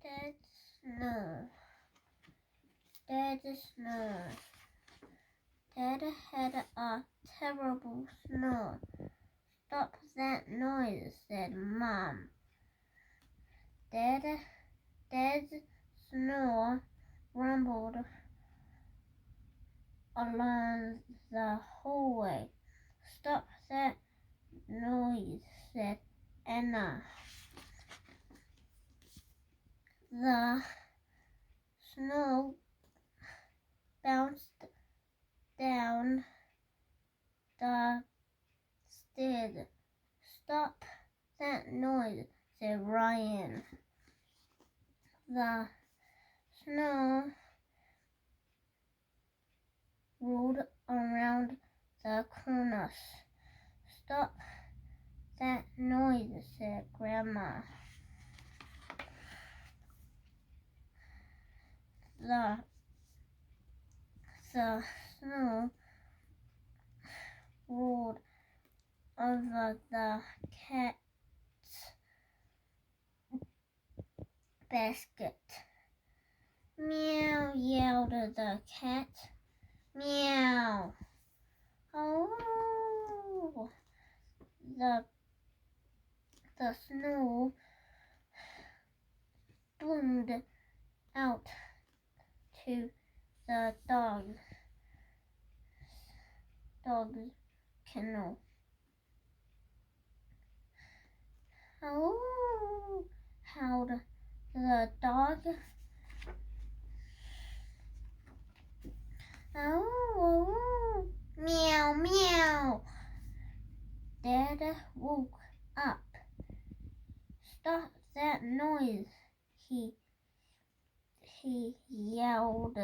Dead Snore. Dead Snore. Dad had a terrible snore. Stop that noise, said Mom. Dad's snore rumbled along the hallway. Stop that noise, said Anna. The snore bounced down the stairs. Stop that noise, said Ryan. The snore rolled around the corners. Stop that noise, said Grandma. The snore rolled over the cat's basket. Meow, yelled the cat. Meow. Oh, the snore boomed out to the dog's kennel. Oh, howled the dog. Oh, meow, meow. Dad woke up. Stop that noise, he yelled.